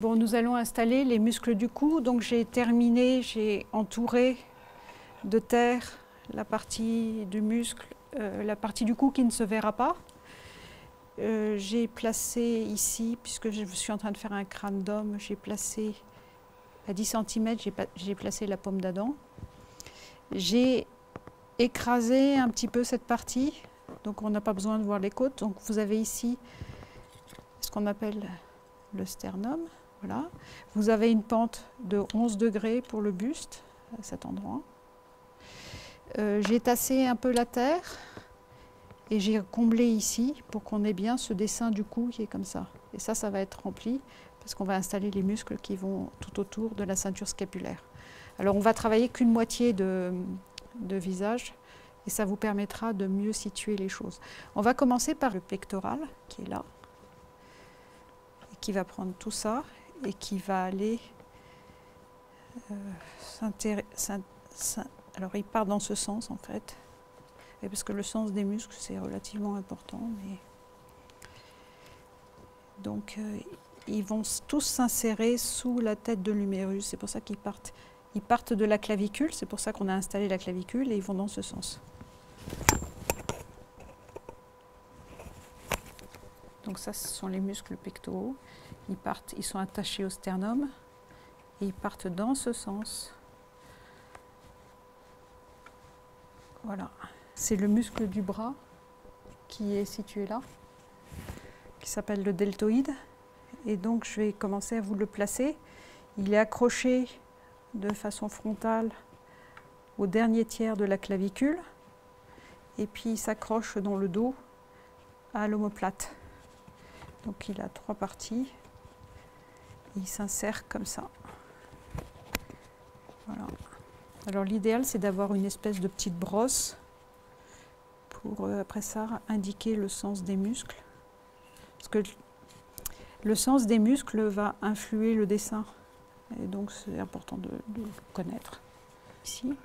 Bon, nous allons installer les muscles du cou. Donc j'ai terminé, j'ai entouré de terre la partie du muscle, la partie du cou qui ne se verra pas. J'ai placé ici, puisque je suis en train de faire un crâne d'homme, j'ai placé à 10 cm, j'ai placé la pomme d'Adam. J'ai écrasé un petit peu cette partie, donc on n'a pas besoin de voir les côtes. Donc vous avez ici ce qu'on appelle le sternum. Voilà. Vous avez une pente de 11 degrés pour le buste, à cet endroit. J'ai tassé un peu la terre et j'ai comblé ici pour qu'on ait bien ce dessin du cou qui est comme ça. Et ça va être rempli parce qu'on va installer les muscles qui vont tout autour de la ceinture scapulaire. Alors on va travailler qu'une moitié de visage et ça vous permettra de mieux situer les choses. On va commencer par le pectoral qui est là, et qui va prendre tout ça et qui va aller alors il part dans ce sens en fait, et parce que le sens des muscles c'est relativement important. Mais... Donc ils vont tous s'insérer sous la tête de l'humérus, c'est pour ça qu'ils partent. Ils partent de la clavicule, c'est pour ça qu'on a installé la clavicule et ils vont dans ce sens. Donc ça, ce sont les muscles pectoraux. Ils sont attachés au sternum et ils partent dans ce sens. Voilà. C'est le muscle du bras qui est situé là, qui s'appelle le deltoïde. Et donc je vais commencer à vous le placer. Il est accroché de façon frontale au dernier tiers de la clavicule et puis il s'accroche dans le dos à l'omoplate. Donc il a 3 parties. Il s'insère comme ça. Voilà. Alors l'idéal c'est d'avoir une espèce de petite brosse pour après ça indiquer le sens des muscles. Parce que le sens des muscles va influer le dessin. Et donc c'est important de le connaître. Ici.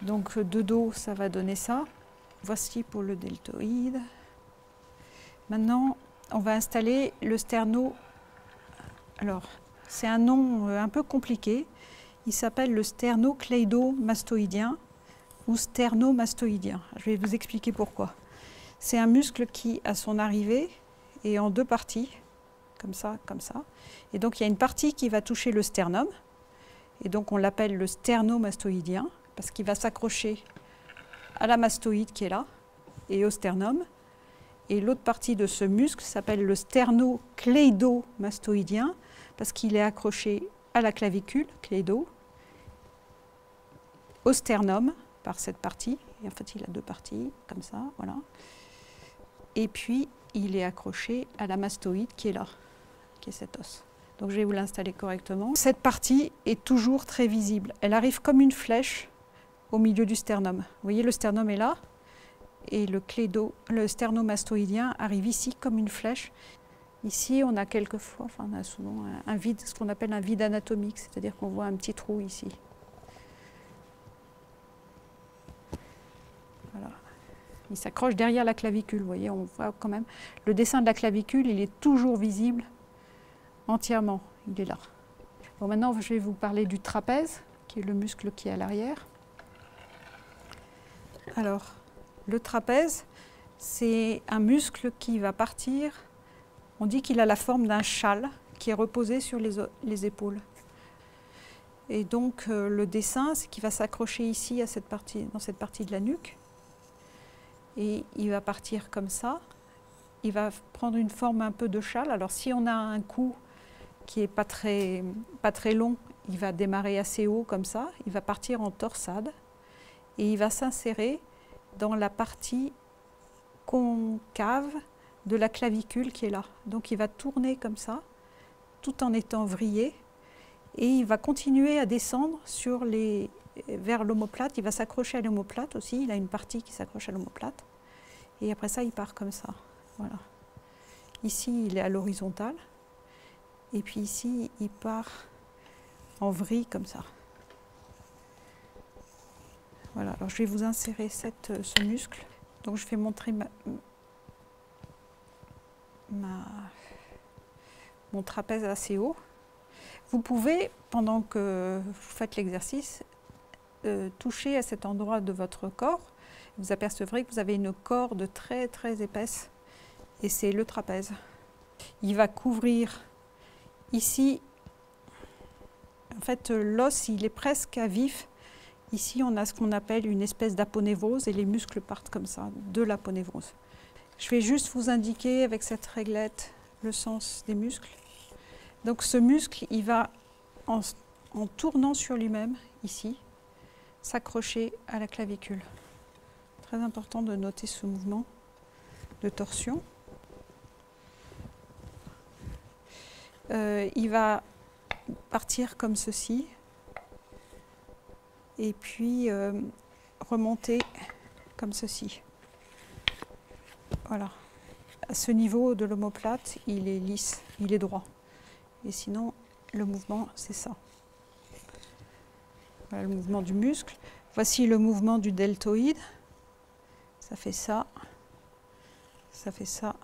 Donc de dos ça va donner ça. Voici pour le deltoïde. Maintenant on va installer le sterno. Alors, c'est un nom un peu compliqué. Il s'appelle le sternocleidomastoïdien ou sternomastoïdien. Je vais vous expliquer pourquoi. C'est un muscle qui, à son arrivée, est en 2 parties, comme ça, comme ça. Et donc, il y a une partie qui va toucher le sternum. Et donc, on l'appelle le sternomastoïdien, parce qu'il va s'accrocher à la mastoïde qui est là, et au sternum. Et l'autre partie de ce muscle s'appelle le sternocleidomastoïdien, parce qu'il est accroché à la clavicule, cleido, au sternum, par cette partie. Et en fait, il a 2 parties, comme ça, voilà. Et puis, il est accroché à la mastoïde qui est là, qui est cet os. Donc, je vais vous l'installer correctement. Cette partie est toujours très visible. Elle arrive comme une flèche au milieu du sternum. Vous voyez, le sternum est là. Et le sternomastoïdien arrive ici comme une flèche. Ici, on a quelquefois, on a souvent un vide, ce qu'on appelle un vide anatomique, c'est-à-dire qu'on voit un petit trou ici. Voilà. Il s'accroche derrière la clavicule, vous voyez, on voit quand même. Le dessin de la clavicule, il est toujours visible entièrement, il est là. Bon, maintenant, je vais vous parler du trapèze, qui est le muscle qui est à l'arrière. Alors, le trapèze, c'est un muscle qui va partir. On dit qu'il a la forme d'un châle qui est reposé sur les épaules. Et donc le dessin, c'est qu'il va s'accrocher ici à dans cette partie de la nuque. Et il va partir comme ça. Il va prendre une forme un peu de châle. Alors si on a un cou qui n'est pas très long, il va démarrer assez haut comme ça. Il va partir en torsade. Et il va s'insérer dans la partie concave de la clavicule qui est là. Donc il va tourner comme ça, tout en étant vrillé, et il va continuer à descendre vers l'omoplate. Il va s'accrocher à l'omoplate aussi, il a une partie qui s'accroche à l'omoplate, et après ça il part comme ça. Voilà. Ici il est à l'horizontale, et puis ici il part en vrille comme ça. Voilà, alors je vais vous insérer ce muscle. Donc je vais montrer mon trapèze assez haut. Vous pouvez, pendant que vous faites l'exercice, toucher à cet endroit de votre corps. Vous apercevrez que vous avez une corde très très épaisse et c'est le trapèze. Il va couvrir ici, en fait l'os il est presque à vif. Ici on a ce qu'on appelle une espèce d'aponévrose et les muscles partent comme ça, de l'aponévrose. Je vais juste vous indiquer avec cette réglette le sens des muscles. Donc ce muscle il va en tournant sur lui-même ici, s'accrocher à la clavicule. Très important de noter ce mouvement de torsion. Il va partir comme ceci et puis remonter comme ceci. Voilà. À ce niveau de l'omoplate, il est lisse, il est droit. Et sinon, le mouvement, c'est ça. Voilà le mouvement du muscle. Voici le mouvement du deltoïde. Ça fait ça, ça fait ça,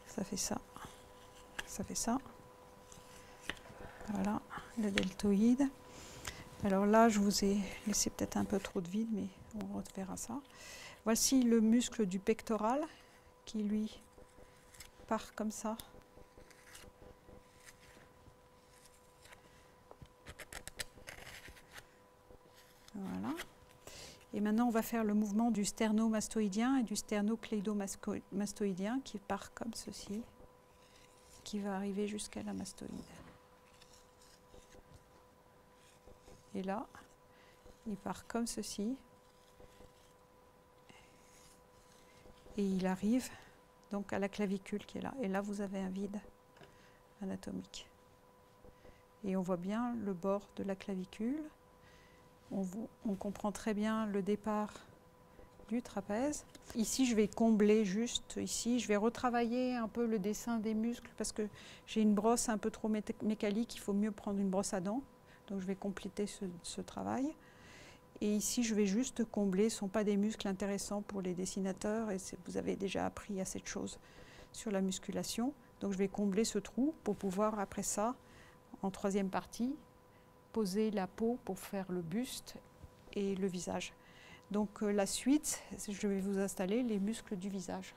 ça fait ça, ça fait ça. Voilà, le deltoïde. Alors là, je vous ai laissé peut-être un peu trop de vide, mais on reverra ça. Voici le muscle du pectoral qui, lui, part comme ça. Voilà. Et maintenant, on va faire le mouvement du sternomastoïdien et du sternocleidomastoïdien qui part comme ceci, qui va arriver jusqu'à la mastoïde. Et là, il part comme ceci. Et il arrive donc à la clavicule qui est là. Et là, vous avez un vide anatomique. Et on voit bien le bord de la clavicule. On comprend très bien le départ du trapèze. Ici, je vais combler juste ici. Je vais retravailler un peu le dessin des muscles parce que j'ai une brosse un peu trop mécanique. Il faut mieux prendre une brosse à dents. Donc, je vais compléter ce travail. Et ici, je vais juste combler. Ce ne sont pas des muscles intéressants pour les dessinateurs. Et vous avez déjà appris à cette chose sur la musculation. Donc, je vais combler ce trou pour pouvoir, après ça, en troisième partie, poser la peau pour faire le buste et le visage. Donc la suite, je vais vous installer les muscles du visage.